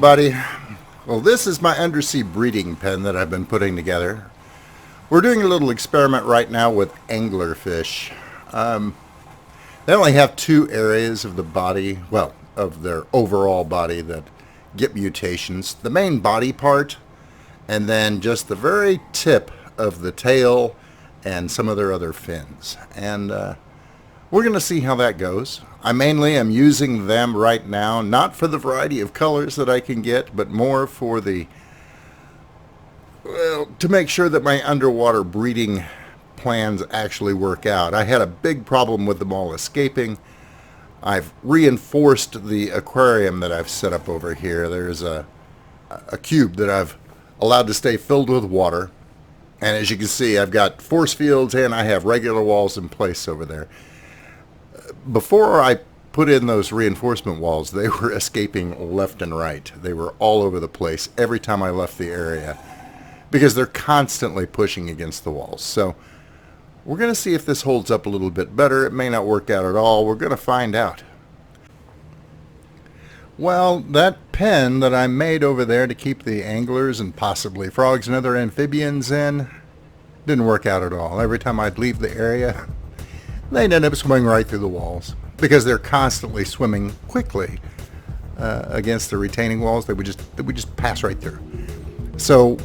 everybody. Well, this is my undersea breeding pen that I've been putting together. We're doing a little experiment right now with anglerfish. They only have two areas of the body, well, of their overall body that get mutations. The main body part, and then just the very tip of the tail and some of their other fins. And we're going to see how that goes. I mainly am using them right now, not for the variety of colors that I can get, but more for the, well, to make sure that my underwater breeding plans actually work out. I had a big problem with them all escaping. I've reinforced the aquarium that I've set up over here. There's a cube that I've allowed to stay filled with water. And as you can see, I've got force fields and I have regular walls in place over there. Before I put in those reinforcement walls, they were escaping left and right. They were all over the place every time I left the area because they're constantly pushing against the walls. So we're going to see if this holds up a little bit better. It may not work out at all. We're going to find out. Well, that pen that I made over there to keep the anglers and possibly frogs and other amphibians in didn't work out at all. Every time I'd leave the area, they'd end up swimming right through the walls because they're constantly swimming quickly against the retaining walls. They would just pass right through. So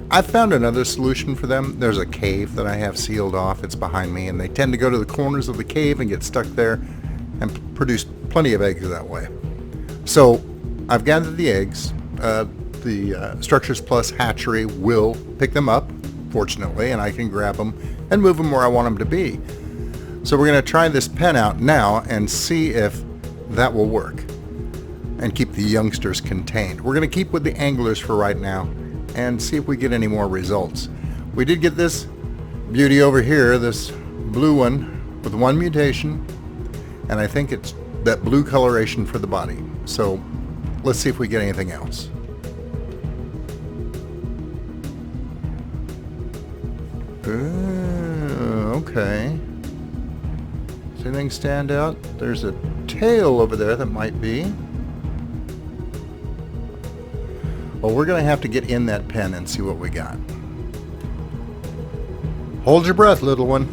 I found another solution for them. There's a cave that I have sealed off. It's behind me, and they tend to go to the corners of the cave and get stuck there and produce plenty of eggs that way. So I've gathered the eggs. The Structures Plus hatchery will pick them up, fortunately, and I can grab them and move them where I want them to be. So we're going to try this pen out now and see if that will work and keep the youngsters contained. We're going to keep with the anglers for right now and see if we get any more results. We did get this beauty over here, this blue one with one mutation, and I think it's that blue coloration for the body. So let's see if we get anything else. Okay. Does anything stand out? There's a tail over there that might be. Well, we're going to have to get in that pen and see what we got. Hold your breath, little one.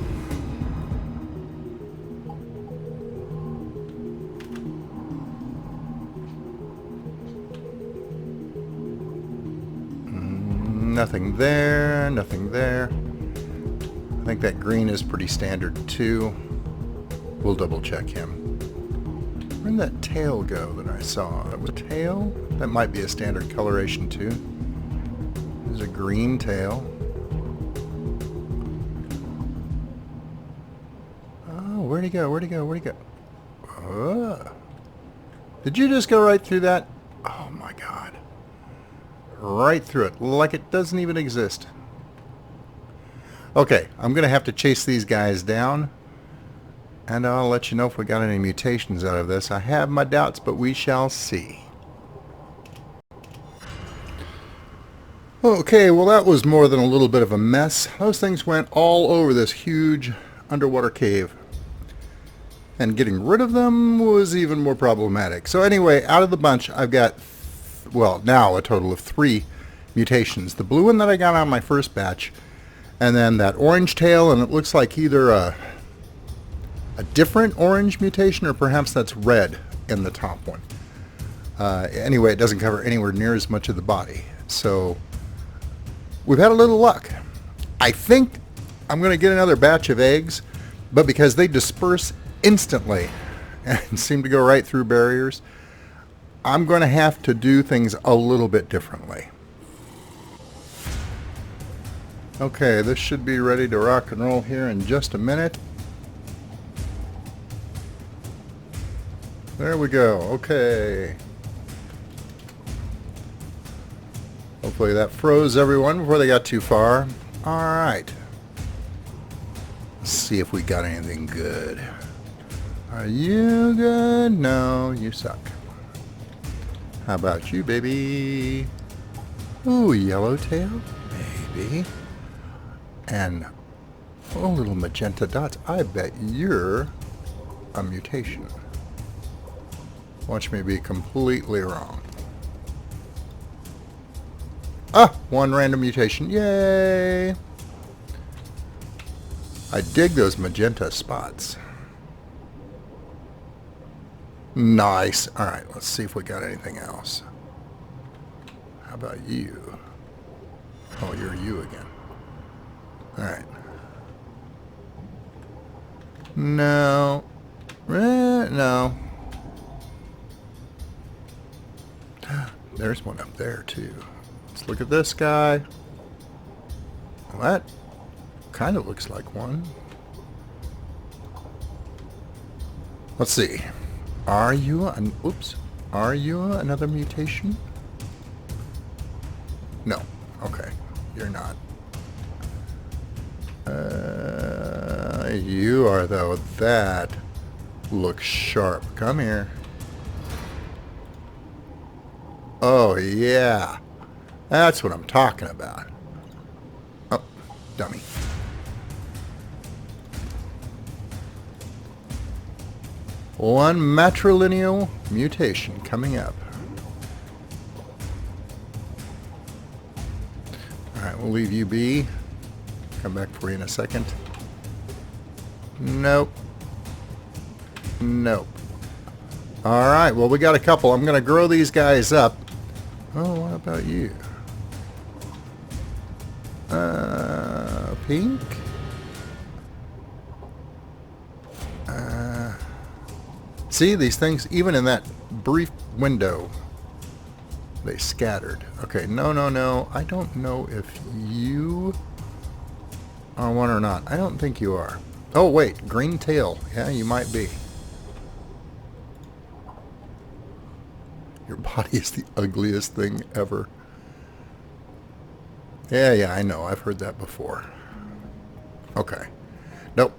Nothing there, nothing there. I think that green is pretty standard too. We'll double check him. Where did that tail go that I saw? That was a tail? That might be a standard coloration too. There's a green tail. Oh, where'd he go? Where'd he go? Where'd he go? Oh. Did you just go right through that? Oh my God. Right through it, like it doesn't even exist. Okay, I'm going to have to chase these guys down, and I'll let you know if we got any mutations out of this. I have my doubts, but we shall see. Okay, well that was more than a little bit of a mess. Those things went all over this huge underwater cave. And getting rid of them was even more problematic. So anyway, out of the bunch, I've got, well, now a total of 3 mutations. The blue one that I got on my first batch, and then that orange tail, and it looks like either a different orange mutation or perhaps that's red in the top one. Anyway, it doesn't cover anywhere near as much of the body. So we've had a little luck. I think I'm going to get another batch of eggs, but because they disperse instantly and seem to go right through barriers, I'm going to have to do things a little bit differently. Okay, this should be ready to rock and roll here in just a minute. There we go. Okay. Hopefully that froze everyone before they got too far. Alright. Let's see if we got anything good. Are you good? No, you suck. How about you, baby? Ooh, yellowtail? Maybe. And oh, little magenta dots. I bet you're a mutation. Watch me be completely wrong. Ah, one random mutation. Yay! I dig those magenta spots. Nice. Alright, let's see if we got anything else. How about you? Oh, you're you again. Alright. No. No. There's one up there, too. Let's look at this guy. Well, that kind of looks like one. Let's see. Are you an... Oops. Are you another mutation? No. Okay. You're not. You are, though. That looks sharp. Come here. Oh, yeah. That's what I'm talking about. Oh, dummy. One matrilineal mutation coming up. Alright, we'll leave you be. Come back for you in a second. Nope. Nope. Alright, well, we got a couple. I'm going to grow these guys up. Oh, what about you? Pink? See, these things, even in that brief window, they scattered. Okay, no. I don't know if you are one or not. I don't think you are. Oh, wait, green tail. Yeah, you might be. Your body is the ugliest thing ever. Yeah, I know. I've heard that before. Okay. Nope.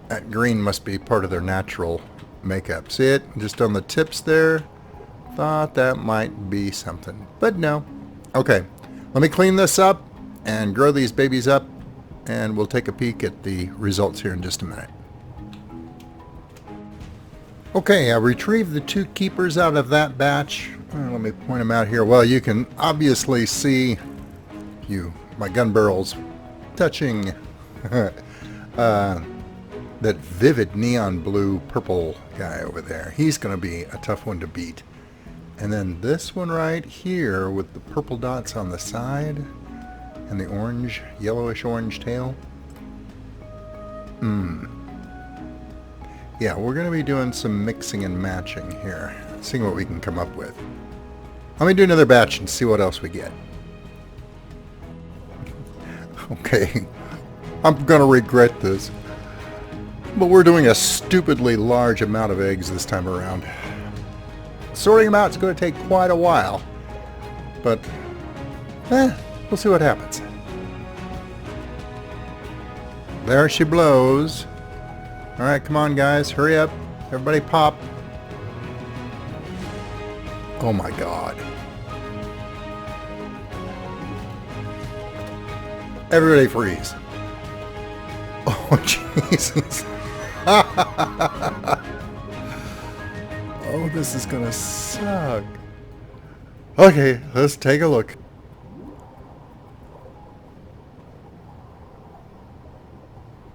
That green must be part of their natural makeup. See it? Just on the tips there. Thought that might be something. But no. Okay. Let me clean this up and grow these babies up. And we'll take a peek at the results here in just a minute. Okay, I retrieved the two keepers out of that batch. Let me point them out here. Well, you can obviously see my gun barrels touching that vivid neon blue purple guy over there. He's going to be a tough one to beat. And then this one right here with the purple dots on the side and the orange, yellowish orange tail. Yeah, we're going to be doing some mixing and matching here, seeing what we can come up with. Let me do another batch and see what else we get. Okay, I'm going to regret this, but we're doing a stupidly large amount of eggs this time around. Sorting them out is going to take quite a while, but we'll see what happens. There she blows. Alright, come on guys, hurry up. Everybody pop. Oh my god. Everybody freeze. Oh Jesus. Oh, this is gonna suck. Okay, let's take a look.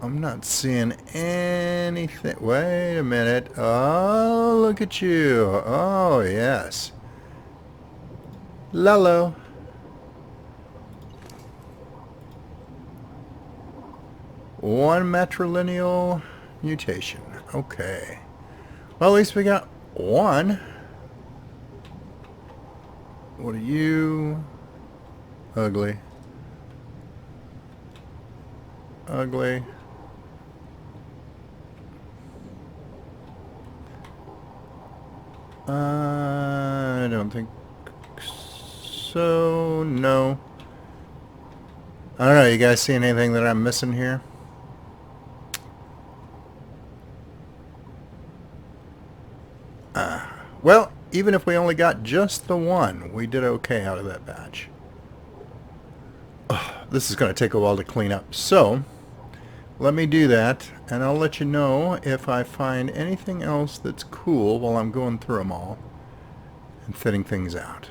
I'm not seeing anything. Wait a minute. Oh, look at you. Oh, yes. Lolo. One matrilineal mutation. Okay. Well, at least we got one. What are you? Ugly. Ugly. I don't think so. No. I don't know. You guys see anything that I'm missing here? Well, even if we only got just the one, we did okay out of that batch. This is going to take a while to clean up. So, let me do that, and I'll let you know if I find anything else that's cool while I'm going through them all and thinning things out.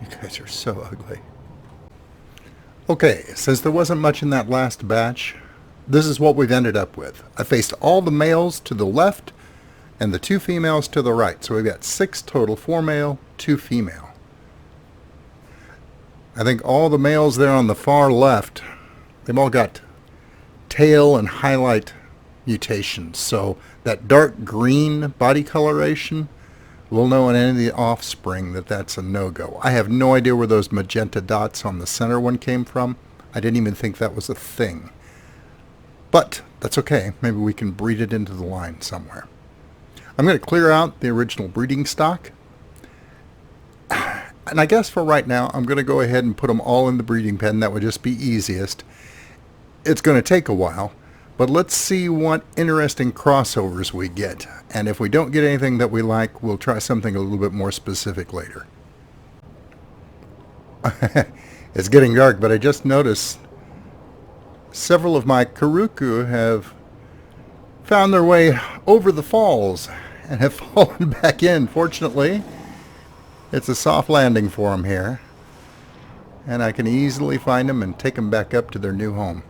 You guys are so ugly. Okay, since there wasn't much in that last batch, this is what we've ended up with. I faced all the males to the left and the 2 females to the right. So we've got 6 total, 4 male, 2 female. I think all the males there on the far left, they've all got tail and highlight mutations. So that dark green body coloration, we'll know in any of the offspring that that's a no-go. I have no idea where those magenta dots on the center one came from. I didn't even think that was a thing. But that's okay. Maybe we can breed it into the line somewhere. I'm going to clear out the original breeding stock. And I guess for right now, I'm going to go ahead and put them all in the breeding pen. That would just be easiest. It's going to take a while. But let's see what interesting crossovers we get. And if we don't get anything that we like, we'll try something a little bit more specific later. It's getting dark, but I just noticed several of my Karuku have found their way over the falls and have fallen back in. Fortunately, it's a soft landing for them here. And I can easily find them and take them back up to their new home.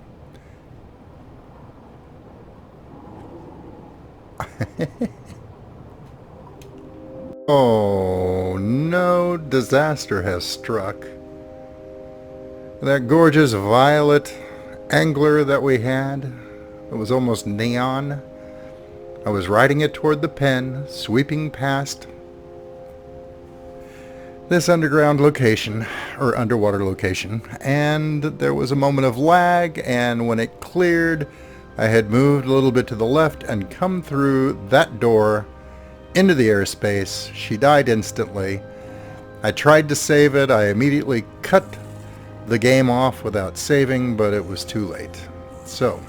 Oh no, disaster has struck. That gorgeous violet angler that we had, it was almost neon. I was riding it toward the pen, sweeping past this underground location, or underwater location, and there was a moment of lag, and when it cleared, I had moved a little bit to the left and come through that door into the airspace. She died instantly. I tried to save it. I immediately cut the game off without saving, but it was too late. So,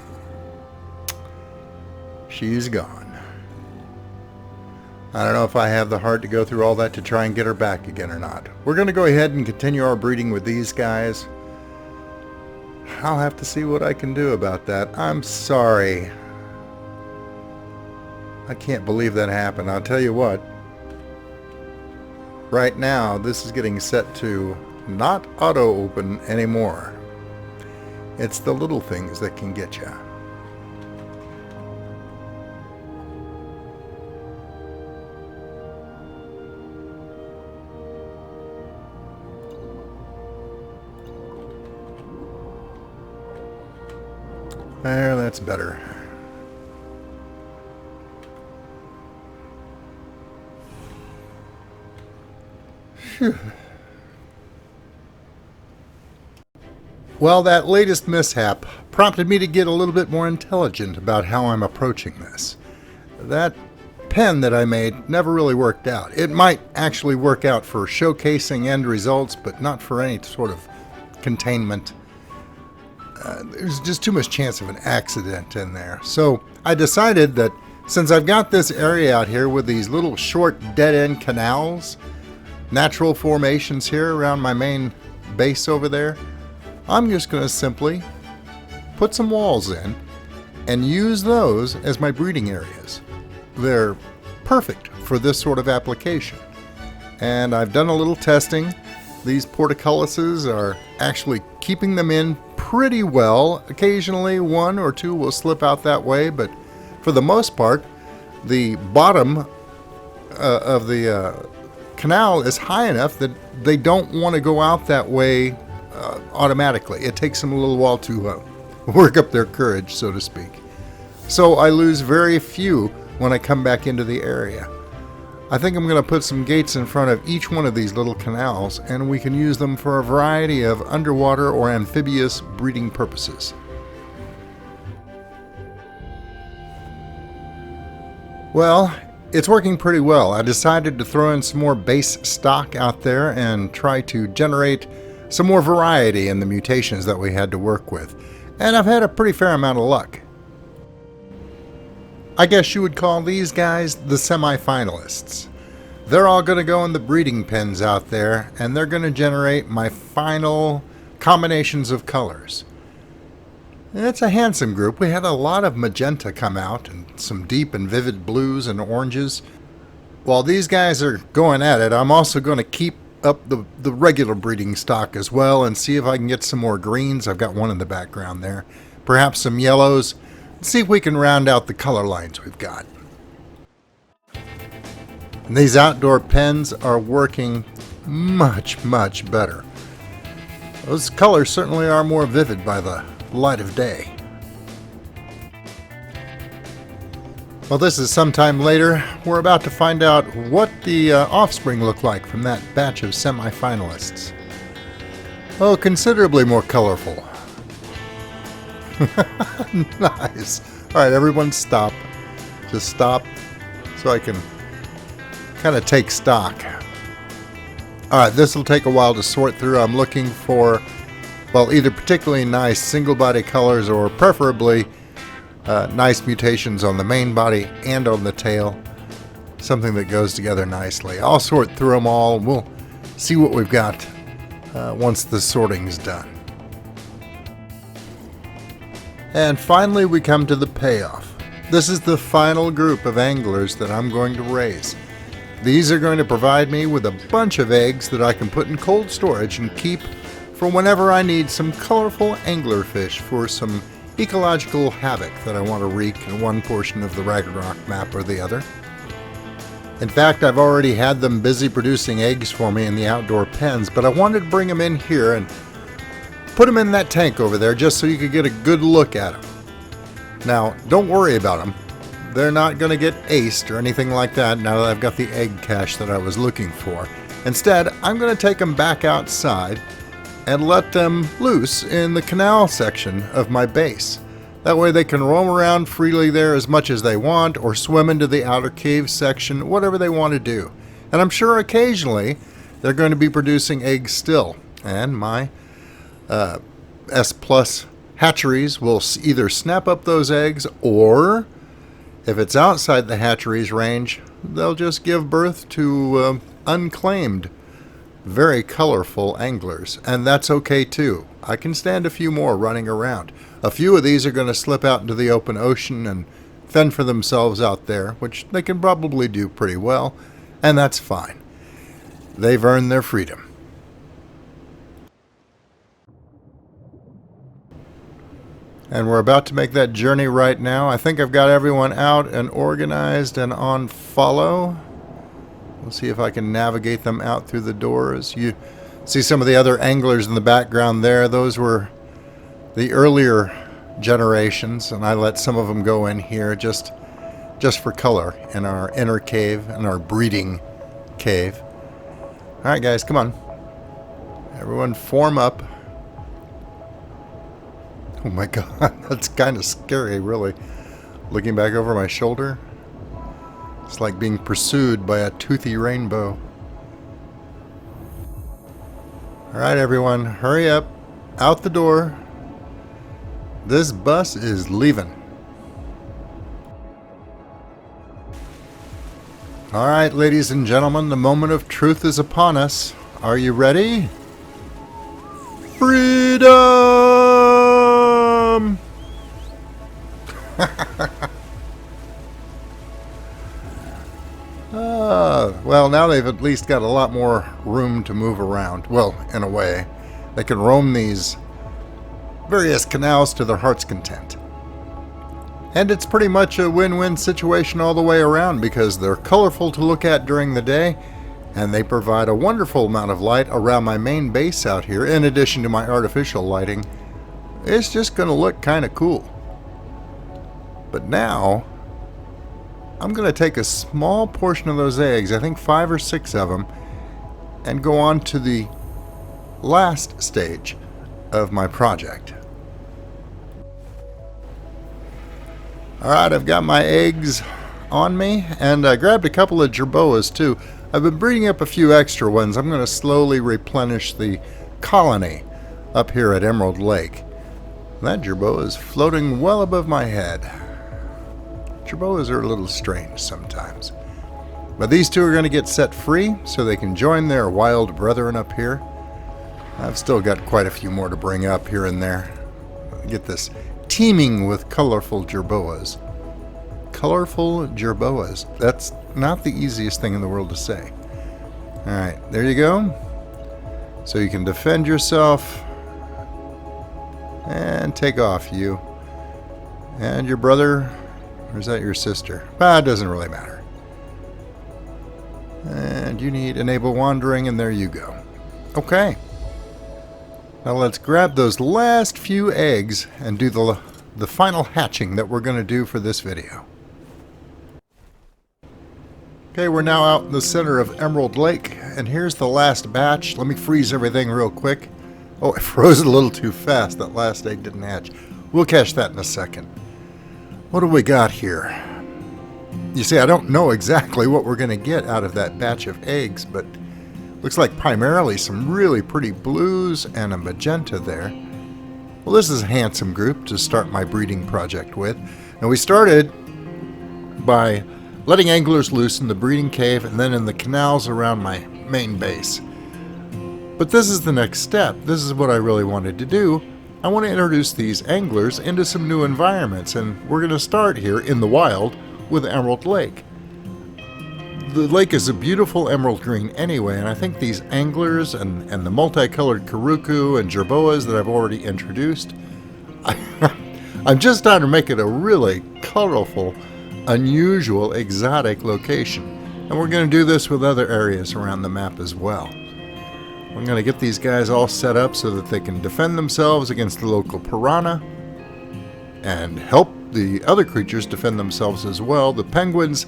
she's gone. I don't know if I have the heart to go through all that to try and get her back again or not. We're going to go ahead and continue our breeding with these guys. I'll have to see what I can do about that. I'm sorry. I can't believe that happened. I'll tell you what. Right now, this is getting set to not auto-open anymore. It's the little things that can get you. There, that's better. Phew. Well, that latest mishap prompted me to get a little bit more intelligent about how I'm approaching this. That pen that I made never really worked out. It might actually work out for showcasing end results, but not for any sort of containment. There's just too much chance of an accident in there. So I decided that since I've got this area out here with these little short dead-end canals, natural formations here around my main base over there, I'm just going to simply put some walls in and use those as my breeding areas. They're perfect for this sort of application. And I've done a little testing. These portcullises are actually keeping them in pretty well. Occasionally one or two will slip out that way, but for the most part, the bottom of the canal is high enough that they don't want to go out that way automatically. It takes them a little while to work up their courage, so to speak. So I lose very few when I come back into the area. I think I'm going to put some gates in front of each one of these little canals, and we can use them for a variety of underwater or amphibious breeding purposes. Well, it's working pretty well. I decided to throw in some more base stock out there and try to generate some more variety in the mutations that we had to work with. And I've had a pretty fair amount of luck. I guess you would call these guys the semi-finalists. They're all going to go in the breeding pens out there, and they're going to generate my final combinations of colors. It's a handsome group. We had a lot of magenta come out, and some deep and vivid blues and oranges. While these guys are going at it, I'm also going to keep up the regular breeding stock as well and see if I can get some more greens. I've got one in the background there. Perhaps some yellows. See if we can round out the color lines we've got. And these outdoor pens are working much, much better. Those colors certainly are more vivid by the light of day. Well, this is sometime later. We're about to find out what the offspring look like from that batch of semi-finalists. Oh, considerably more colorful. Nice. All right, everyone stop. Just stop so I can kind of take stock. All right, this will take a while to sort through. I'm looking for, well, either particularly nice single body colors or preferably nice mutations on the main body and on the tail. Something that goes together nicely. I'll sort through them all. We'll see what we've got once the sorting's done. And finally we come to the payoff. This is the final group of anglers that I'm going to raise. These are going to provide me with a bunch of eggs that I can put in cold storage and keep for whenever I need some colorful anglerfish for some ecological havoc that I want to wreak in one portion of the Ragged Rock map or the other. In fact, I've already had them busy producing eggs for me in the outdoor pens, but I wanted to bring them in here and put them in that tank over there just so you could get a good look at them. Now, don't worry about them. They're not going to get aced or anything like that now that I've got the egg cache that I was looking for. Instead, I'm going to take them back outside and let them loose in the canal section of my base. That way they can roam around freely there as much as they want or swim into the outer cave section, whatever they want to do. And I'm sure occasionally they're going to be producing eggs still. And my S Plus hatcheries will either snap up those eggs, or if it's outside the hatcheries range, they'll just give birth to unclaimed, very colorful anglers. And that's okay too. I can stand a few more running around. A few of these are going to slip out into the open ocean and fend for themselves out there, which they can probably do pretty well, and that's fine. They've earned their freedom. And we're about to make that journey right now. I think I've got everyone out and organized and on follow. We'll see if I can navigate them out through the doors. You see some of the other anglers in the background there. Those were the earlier generations, and I let some of them go in here just for color in our inner cave, in our breeding cave. All right, guys, come on. Everyone form up. Oh my God, that's kind of scary, really. Looking back over my shoulder, it's like being pursued by a toothy rainbow. All right, everyone, hurry up, out the door. This bus is leaving. All right, ladies and gentlemen, the moment of truth is upon us. Are you ready? Freedom! Well, now they've at least got a lot more room to move around. Well, in a way. They can roam these various canals to their heart's content. And it's pretty much a win-win situation all the way around, because they're colorful to look at during the day, and they provide a wonderful amount of light around my main base out here, in addition to my artificial lighting. It's just going to look kind of cool. But now, I'm going to take a small portion of those eggs, I think 5 or 6 of them, and go on to the last stage of my project. Alright, I've got my eggs on me, and I grabbed a couple of jerboas too. I've been breeding up a few extra ones. I'm going to slowly replenish the colony up here at Emerald Lake. That jerboa is floating well above my head. Jerboas are a little strange sometimes. But these two are going to get set free so they can join their wild brethren up here. I've still got quite a few more to bring up here and there. Get this teeming with colorful jerboas. Colorful jerboas. That's not the easiest thing in the world to say. Alright, there you go. so you can defend yourself. And take off, you. And your brother, or is that your sister? It doesn't really matter. And you need enable wandering, and there you go. Okay. Now let's grab those last few eggs and do the final hatching that we're going to do for this video. Okay, we're now out in the center of Emerald Lake, and here's the last batch. Let me freeze everything real quick. Oh, I froze it a little too fast. That last egg didn't hatch. We'll catch that in a second. What do we got here? You see, I don't know exactly what we're going to get out of that batch of eggs, but looks like primarily some really pretty blues and a magenta there. Well, this is a handsome group to start my breeding project with. Now, we started by letting anglers loose in the breeding cave and then in the canals around my main base. But this is the next step. This is what I really wanted to do. I want to introduce these anglers into some new environments, and we're going to start here in the wild with Emerald Lake. The lake is a beautiful emerald green anyway, and I think these anglers and the multicolored karuku and jerboas that I've already introduced, I'm just trying to make it a really colorful, unusual, exotic location. And we're going to do this with other areas around the map as well. I'm going to get these guys all set up so that they can defend themselves against the local piranha and help the other creatures defend themselves as well. The penguins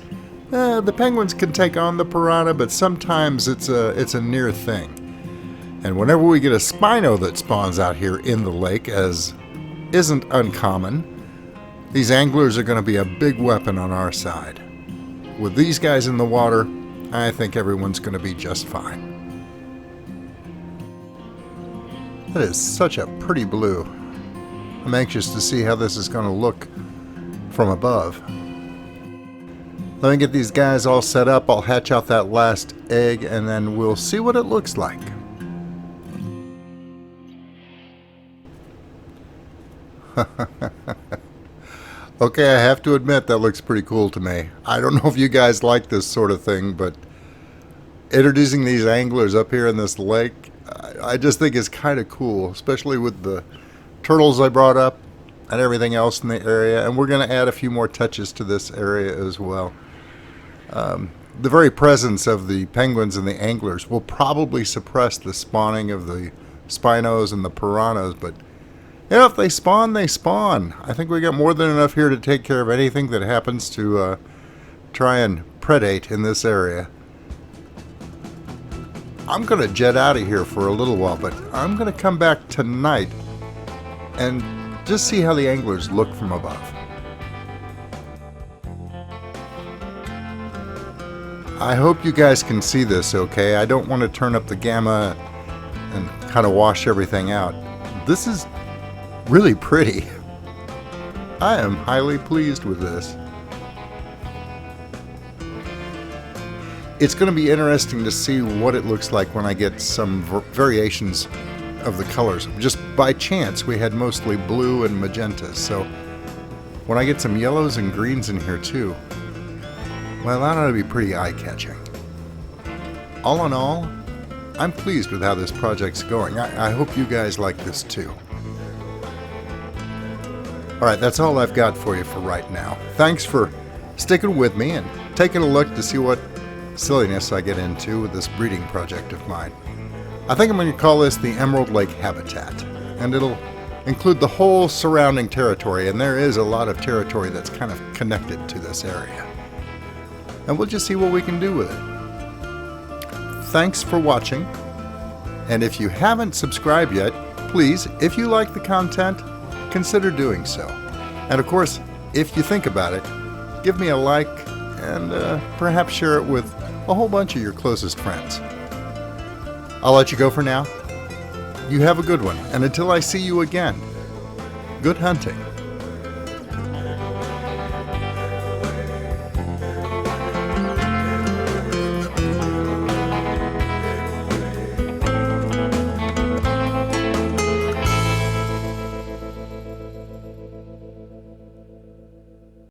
can take on the piranha, but sometimes it's a near thing. And whenever we get a Spino that spawns out here in the lake, as isn't uncommon, these anglers are going to be a big weapon on our side. With these guys in the water, I think everyone's going to be just fine. That is such a pretty blue. I'm anxious to see how this is going to look from above. Let me get these guys all set up. I'll hatch out that last egg, and then we'll see what it looks like. Okay, I have to admit that looks pretty cool to me. I don't know if you guys like this sort of thing, but introducing these anglers up here in this lake, I just think it's kind of cool, especially with the turtles I brought up and everything else in the area. And we're going to add a few more touches to this area as well. The very presence of the penguins and the anglers will probably suppress the spawning of the Spinos and the piranhas, but yeah, if they spawn, they spawn. I think we got more than enough here to take care of anything that happens to try and predate in this area. I'm going to jet out of here for a little while, but I'm going to come back tonight and just see how the anglers look from above. I hope you guys can see this okay. I don't want to turn up the gamma and kind of wash everything out. This is really pretty. I am highly pleased with this. It's going to be interesting to see what it looks like when I get some variations of the colors. Just by chance, we had mostly blue and magenta, so when I get some yellows and greens in here too, well, that ought to be pretty eye-catching. All in all, I'm pleased with how this project's going. I hope you guys like this too. Alright, that's all I've got for you for right now. Thanks for sticking with me and taking a look to see what silliness I get into with this breeding project of mine. I think I'm going to call this the Emerald Lake Habitat, and it'll include the whole surrounding territory, and there is a lot of territory that's kind of connected to this area. And we'll just see what we can do with it. Thanks for watching, and if you haven't subscribed yet, please, if you like the content, consider doing so. And of course, if you think about it, give me a like and perhaps share it with a whole bunch of your closest friends. I'll let you go for now. You have a good one, and until I see you again, good hunting.